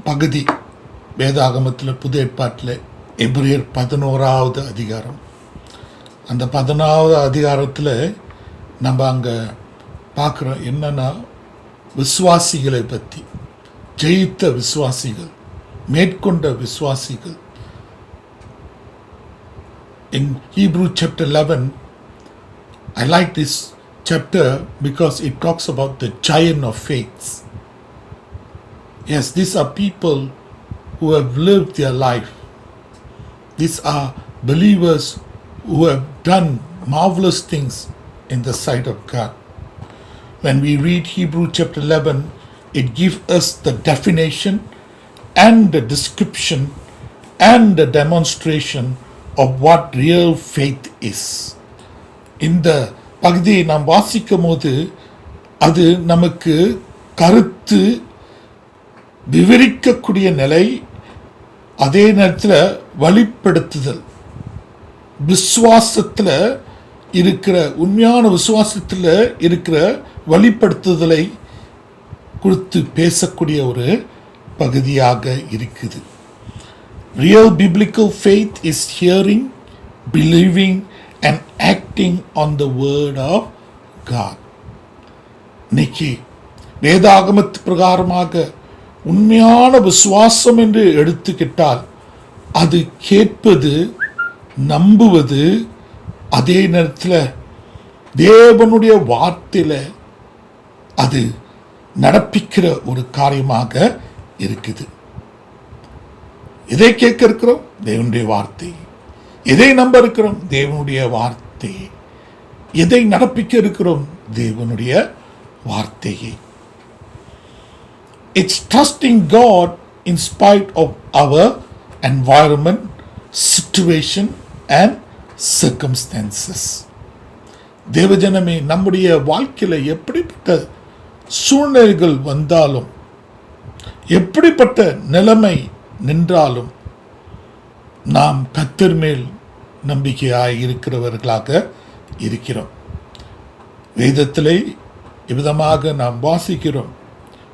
பகுதி வேதாகமத்தில், புது ஏற்பாட்டில் எபிரேயர் 11வது அதிகாரம். அந்த 11வது அதிகாரத்தில் நம்ம அங்கே பார்க்குறோம் என்னன்னா, விசுவாசிகளை பற்றி, ஜெயித்த விசுவாசிகள், மேற்கொண்ட விசுவாசிகள். In Hebrew chapter 11, I like this chapter because it talks about the giant of faith. Yes, these are people who have lived their life. These are believers who have done marvelous things in the sight of God. When we read Hebrew chapter 11, it gives us the definition and the description and the demonstration of what real faith is. இந்த பகுதியை நாம் வாசிக்கும் போது அது நமக்கு கருத்து விவரிக்கக்கூடிய நிலை, அதே நேரத்தில் வழிப்படுத்துதல், விசுவாசத்தில் இருக்கிற, உண்மையான விசுவாசத்தில் இருக்கிற வழிப்படுத்துதலை குறித்து பேசக்கூடிய ஒரு பகுதியாக இருக்குது. Real biblical faith is hearing, believing and acting on the word of God. இன்னைக்கு வேதாகமத்து பிரகாரமாக உண்மையான விசுவாசம் என்று எடுத்துக்கிட்டால் அது கேட்பது, நம்புவது, அதே நேரத்தில் தேவனுடைய வார்த்தையில் அது நடப்பிக்கிற ஒரு காரியமாக இருக்குது. எதை கேட்க இருக்கிறோம்? தேவனுடைய வார்த்தை. எதை நம்ப இருக்கிறோம்? தேவனுடைய வார்த்தை. எதை நடப்பிக்க இருக்கிறோம்? தேவனுடைய வார்த்தையை. It's trusting God in spite of our environment, situation and circumstances. தேவஜனமே, நம்முடைய வாழ்க்கையில் எப்படிப்பட்ட சூழ்நிலைகள் வந்தாலும், எப்படிப்பட்ட நிலைமை நின்றாலும், நாம் கர்த்தர் மேல் நம்பிக்கையாய் இருக்கிறவர்களாக இருக்கிறோம். வேதத்திலே இவ்விதமாக நாம் வாசிக்கிறோம்.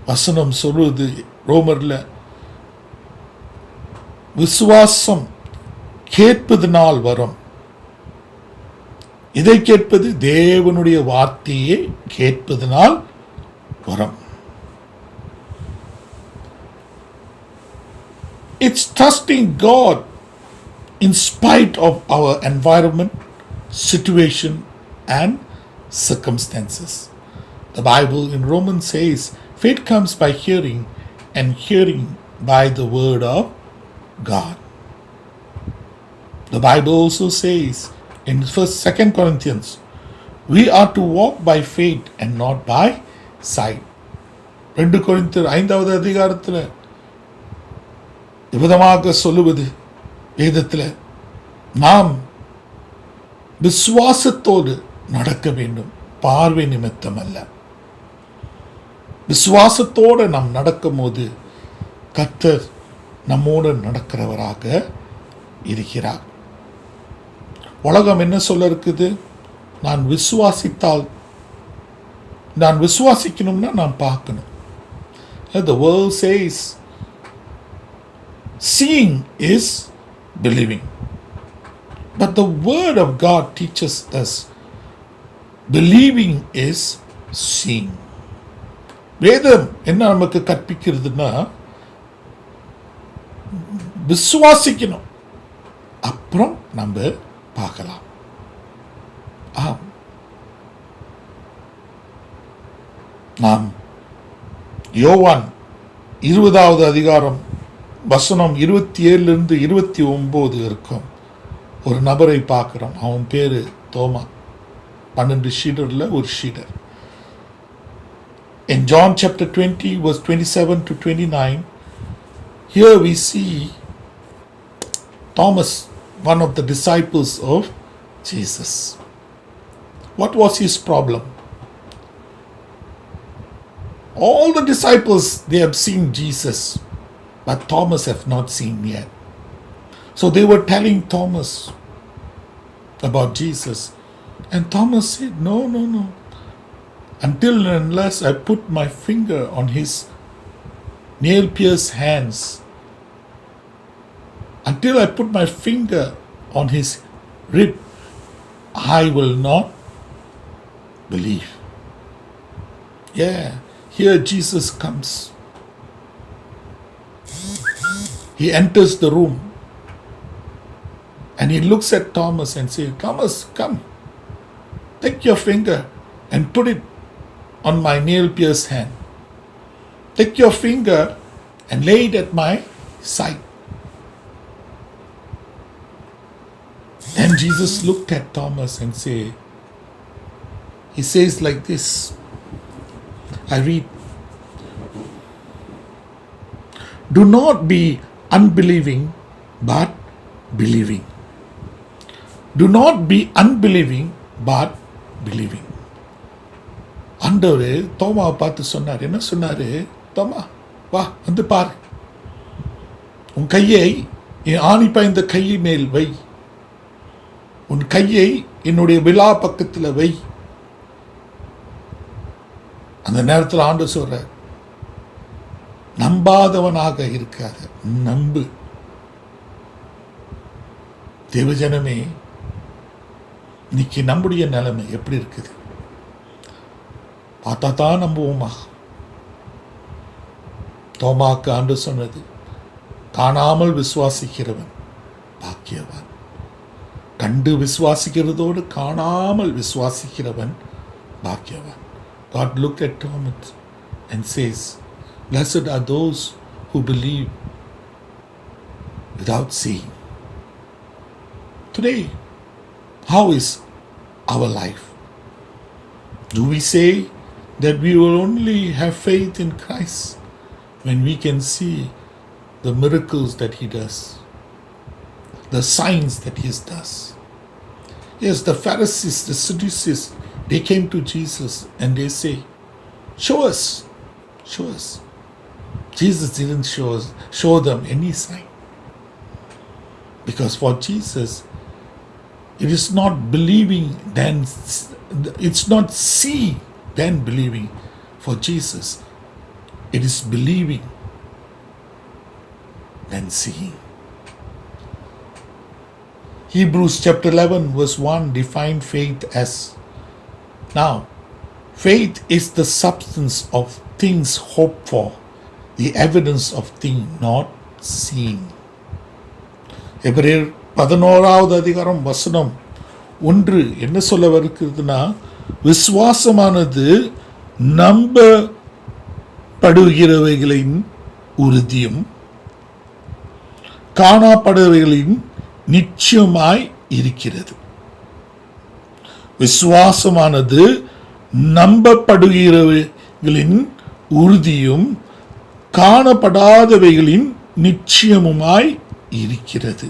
வசனம் சொல்வது ரோமர்ல, விசுவாசம் கேட்பதனால் வரும். இதை கேட்பது தேவனுடைய வார்த்தையை கேட்பதனால் வரும். It's trusting God in spite of our environment, situation and circumstances. The Bible in Romans says, faith comes by hearing, and hearing by the word of God. The Bible also says in 2 Corinthians, we are to walk by faith and not by sight. 2 கொரிந்தியர் 5வது அதிகாரத்தில் விதமாக சொல்லுவது வேதத்தில், நாம் விசுவாசத்தோடு நடக்க வேண்டும், பார்வை நிமித்தம் அல்ல. விசுவாசத்தோடு நாம் நடக்கும் போது கர்த்தர் நம்மோடு நடக்கிறவராக இருக்கிறார். உலகம் என்ன சொல்ல இருக்குது? நான் விசுவாசிக்கணும்னா நான் பார்க்கணும். The world says seeing is believing, but the word of God teaches us believing is seeing. வேதம் என்ன நமக்கு கற்பிக்கிறதுனா, விசுவாசிக்கணும், அப்புறம் நம்ம பார்க்கலாம். ஆம், நாம் யோவான் 20வது அதிகாரம் வசனம் 27 29 இருக்கும் ஒரு நபரை பார்க்கிறோம். அவன் பேரு தோமா. 12 ஷீடர்ல ஒரு seeder. In John chapter 20 verse 27 to 29, here we see Thomas, one of the disciples of Jesus. What was his problem? All the disciples, they have seen Jesus, but Thomas have not seen yet. So they were telling Thomas about Jesus, and Thomas said, no, until and unless I put my finger on his nail-pierced hands, until I put my finger on his rib, I will not believe. Yeah, here Jesus comes. He enters the room and he looks at Thomas and says, Thomas, come, take your finger and put it on my nail-pierced hand. Take your finger and lay it at my side. Then Jesus looked at Thomas and he says like this. I read, do not be unbelieving, but believing. Do not be unbelieving, but believing. ஆண்டவர் தோமாவை பார்த்து சொன்னார். என்ன சொன்னாரு? தோமா, வா வந்து பாரு, உன் கையை என் ஆணி பாய்ந்த கையின் மேல் வை, உன் கையை என்னுடைய விழா பக்கத்தில் வை. அந்த நேரத்தில் ஆண்டவர் சொல்றார், நம்பாதவனாக இருக்காத, நம்பு. தேவஜனமே, இன்னைக்கு நம்முடைய நிலைமை எப்படி இருக்குது? பார்த்தா தான் நம்புவோமா? தோமாக்கு ஆண்டவர் சொன்னது, காணாமல் விசுவாசிக்கிறவன் பாக்கியவான். கண்டு விசுவாசிக்கிறதோடு காணாமல் விசுவாசிக்கிறவன் பாக்கியவான். God looked at Thomas and says, blessed are those who believe without seeing. Today, how is our life? Do we say that we will only have faith in Christ when we can see the miracles that He does? the signs that he does. Yes, the Pharisees, the Sadducees, they came to Jesus and they say, show us, show us. Jesus didn't show them any sign. Because for Jesus, it is not believing, then it's not seeing, then believing. For Jesus, it is believing, then seeing. Hebrews chapter 11 verse 1 defined faith as, now, faith is the substance of things hoped for, the evidence of things not seen. எபிரேயர் 11வது அதிகாரம் வசனம் 1 என்ன சொல்ல வருகிறதுனா, விசுவாசமானது நம்பப்படுகிறவைகளின் உறுதியும் காணப்படுகிறவைகளின் நிச்சயமாய் இருக்கிறது. விசுவாசமானது நம்பப்படுகிறவைகளின் உறுதியும் காணப்படாதவைகளின் நிச்சயமுமாய் இருக்கிறது.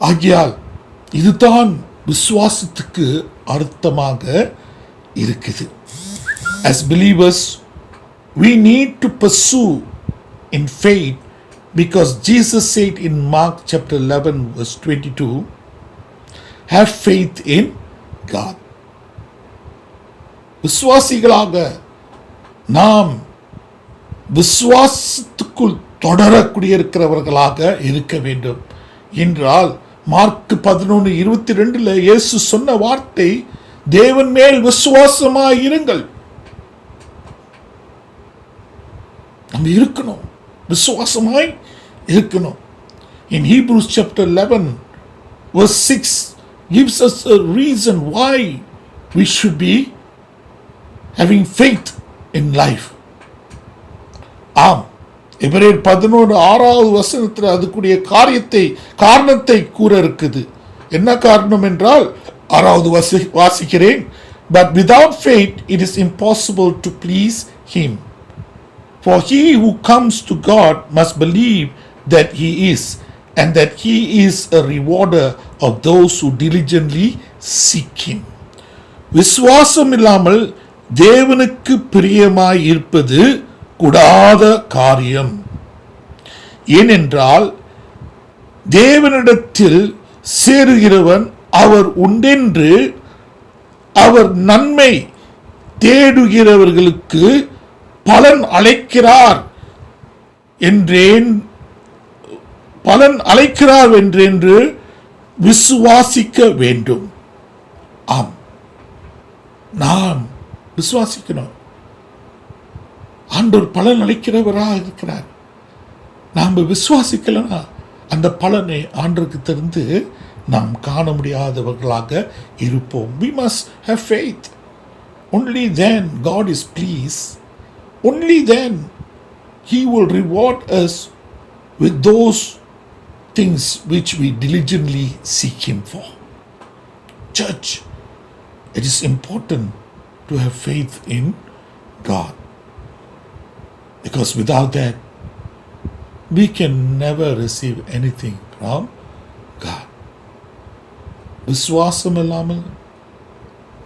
ஆகையால் இதுதான் விசுவாசத்துக்கு அர்த்தமாக இருக்குது. As believers, we need to pursue in faith, because Jesus said in Mark chapter 11 verse 22, have faith in God. விசுவாசிகளாக நாம் விசுவாசத்துக்குள் தொடரக்கூடிய இருக்கிறவர்களாக இருக்க வேண்டும் என்றால், மார்க் 11:22 இயேசு சொன்ன வார்த்தை, தேவன் மேல் விசுவாசமாய் இருங்கள். நம்ம இருக்கணும், விசுவாசமாய் இருக்கணும். In Hebrews chapter 11 verse 6 gives us a reason why we should be having faith in life. ஆம், எபிரேயர் 11:6வது வசனத்தில் அதுக்குரிய காரணத்தை கூற இருக்குது. என்ன காரணம் என்றால், 6வது வாசிக்கிறேன். But without faith it is impossible to please him. For he who comes to God must believe that he is, and that he is a rewarder of those who diligently seek him. விசுவாசம் இல்லாமல் தேவனுக்கு பிரியமாய் இருப்பது கூடாத காரியம். ஏனென்றால் தேவனிடத்தில் சேருகிறவன் அவர் உண்டென்று அவர் நன்மை தேடுகிறவர்களுக்கு பலன் அளிக்கிறார் என்றென்று விசுவாசிக்க வேண்டும். ஆம், நாம் விசுவாசிக்கணும். ஆண்டவர் பலன் அளிக்கிறவராக இருக்கிறார். நாம் விசுவாசிக்கலனா அந்த பலனை ஆண்டவருக்கு தெரிந்து நாம் காண முடியாதவர்களாக இருப்போம். We must have faith. Only then God is pleased. Only then he will reward us with those things which we diligently seek him for. Church, it is important to have faith in God, because without that we can never receive anything from God. விசுவாசம் இல்லாமல்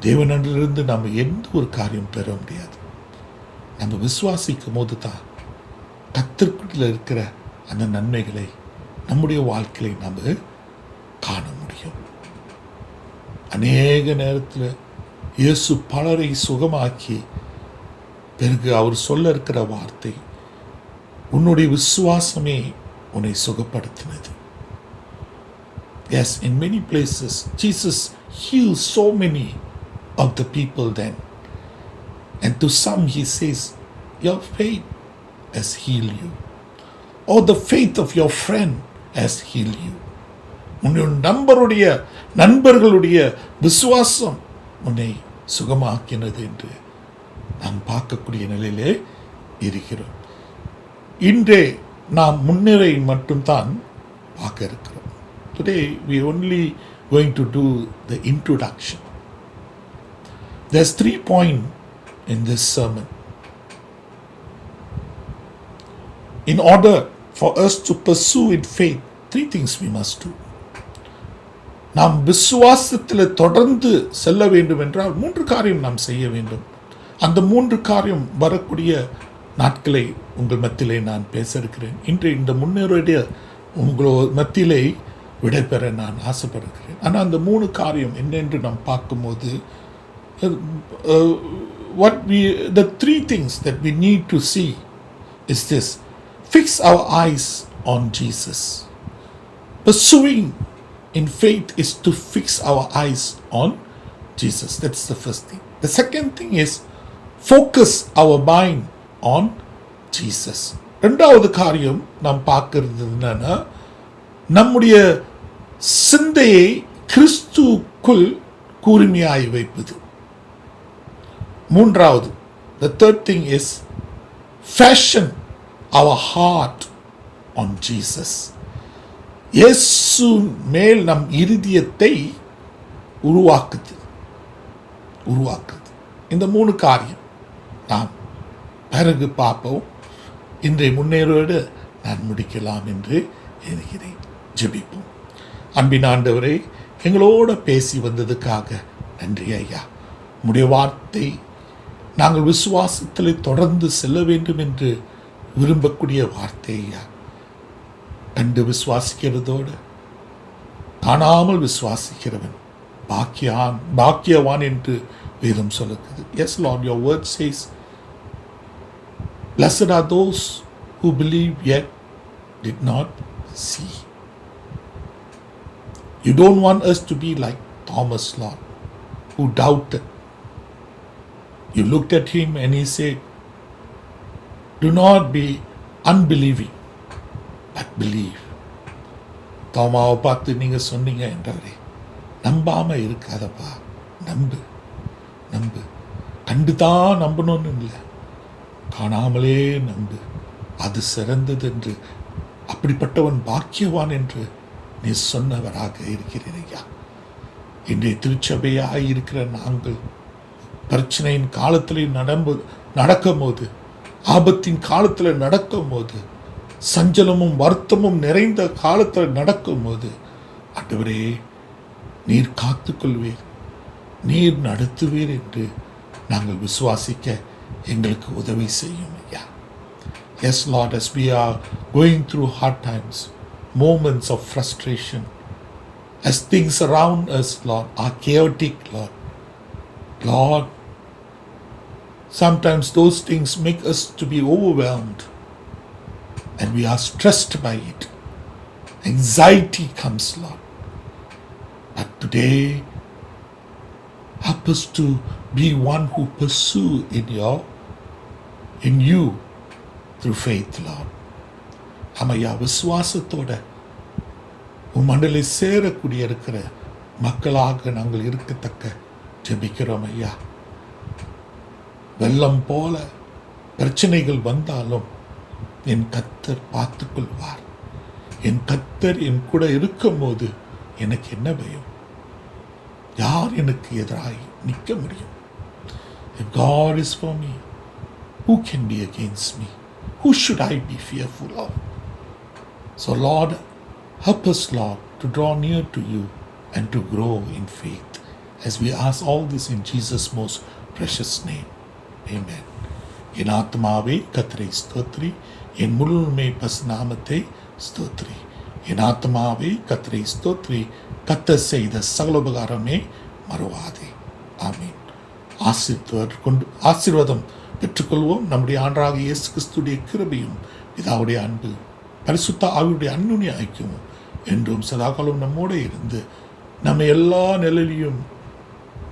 தேவனிடமிருந்து நாம் எந்த ஒரு காரியம் பெற முடியாது. நம்ம விசுவாசிக்கும் போது தான் கர்த்தருக்குள்ள இருக்கிற அந்த நன்மைகளை நம்முடைய வாழ்க்கையை நாம் காண முடியும். அநேக நேரத்தில் இயேசு பலரை சுகமாக்கி பிறகு அவர் சொல்ல இருக்கிற வார்த்தை, உன்னுடைய விசுவாசமே உன்னை சுகப்படுத்தினது. Yes, in many places Jesus healed so many of the people then, and to some he says, your faith has healed you, or the faith of your friend has healed you. உன்னுடைய நண்பர்களுடைய விசுவாசம் உன்னை சுகமாக்கினது என்று நாம் பார்க்கக்கூடிய நிலையிலே இருக்கிறோம். இன்றே நாம் முன்னிலை மட்டும்தான் பார்க்க இருக்கிறோம். Today we only going to do the introduction. There's 3 points in this sermon. In order for us to pursue in faith 3 things we must do. நாம் விசுவாசத்தில் தொடர்ந்து செல்ல வேண்டும் என்றால் 3 காரியம் நாம் செய்ய வேண்டும். அந்த 3 காரியம் வரக்கூடிய நாட்களை உங்கள் மத்தியிலே நான் பேச இருக்கிறேன். இன்று இந்த முன்னேறிய உங்கள் மத்தியிலே விடைபெற நான் ஆசைப்படுகிறேன். ஆனால் அந்த 3 காரியம் என்னென்று நாம் பார்க்கும்போது the 3 things that we need to see is this: fix our eyes on Jesus. Pursuing in faith is to fix our eyes on Jesus. That's the first thing. The second thing is focus our mind on Jesus. இரண்டாவது காரியம் நாம் பார்க்கிறது என்னன்னா, நம்முடைய சிந்தையை கிறிஸ்துக்குள் கூர்மையாய் வைப்பது. மூன்றாவது, the third thing is fashion our heart on Jesus. இயேசு மேல் நம் இருதயத்தை உருவாக்குது. இந்த 3 காரியம் நாம் பிறகு பார்ப்போம். இன்றைய முன்னேறோடு நான் முடிக்கலாம் என்று எண்ணுகிறேன். ஜெபிப்போம். அன்பின் ஆண்டவரே, எங்களோட பேசி வந்ததுக்காக நன்றி ஐயா. உம்முடைய வார்த்தை நாங்கள் விசுவாசத்தில் தொடர்ந்து செல்ல வேண்டும் என்று விரும்பக்கூடிய வார்த்தை ஐயா. கண்டு விசுவாசிக்கிறதோடு காணாமல் விசுவாசிக்கிறவன் பாக்கியவான் என்று வேதம் சொல்லுகிறது. Yes Lord, your word says, blessed are those who believe yet did not see. You don't want us to be like Thomas, Lord, who doubted. You looked at him and he said, do not be unbelieving, but believe. தோமாவை பார்த்து நீங்கள் சொன்னீங்க என்றவரே, நம்பாமல் இருக்காதப்பா, நம்பு. கண்டுதான் நம்பணும்னு இல்லை, காணாமலே நம்பு, அது சிறந்தது என்று, அப்படிப்பட்டவன் பாக்கியவான் என்று நீ சொன்னவராக இருக்கிறீர் ஐயா. இன்றைய திருச்சபையாக இருக்கிற நாங்கள் பிரச்சனையின் காலத்தில் நடக்கும்போது, ஆபத்தின் காலத்தில் நடக்கும்போது, சஞ்சலமும் வருத்தமும் நிறைந்த காலத்தில் நடக்கும்போது, ஆண்டவரே நீர் காத்துக்கொள்வீர், நீர் நடத்துவீர் என்று நாங்கள் விசுவாசிக்க எங்களுக்கு உதவி செய்யும் ஐயா. Yes Lord, as we are going through hard times, moments of frustration, as things around us, Lord, are chaotic, Lord, sometimes those things make us to be overwhelmed and we are stressed by it. Anxiety comes, Lord. But today, help us to be one who pursue in you through faith, Lord. அம்மையா, விசுவாசத்தோட Mandalay சேரக்கூடிய இருக்கிற மக்களாக நாங்கள் இருக்கத்தக்க ஜெபிக்கிறோம் ஐயா. வெள்ளம் போல பிரச்சனைகள் வந்தாலும் என் கர்த்தர் பார்த்துக்கொள்வார். என் கர்த்தர் என் கூட இருக்கும் போது எனக்கு என்ன பயம்? யார் எனக்கு எதிராய் நிற்க முடியும்? If God is for me, who can be against me? Who should I be fearful of? So Lord, help us, Lord, to draw near to you and to grow in faith, as we ask all this in Jesus' most precious name. Amen. என் ஆத்மாவே கர்த்தரை ஸ்தோத்திரி, என் முழுமை பசுநாமத்தை ஸ்தோத்திரி. என் ஆத்மாவே கர்த்தரை ஸ்தோத்திரி, கர்த்தர் செய்த சகல உபகாரமே மறவாதே. ஆமீன். ஆசீர்வாதம் பெற்றுக்கொள்வோம். நம்முடைய ஆண்டவராகிய இயேசு கிறிஸ்துடைய கிருபையும் பிதாவுடைய அன்பு பரிசுத்த ஆவியுடைய அன்னுடைய ஐக்கியமும் என்றும் சதாகாலம் நம்மோடு இருந்து நம்ம எல்லா நிலையிலும்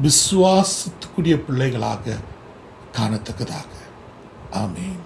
விசுவாசத்துக்குரிய பிள்ளைகளாக காணத்தக்கதாக. ஆமீன்.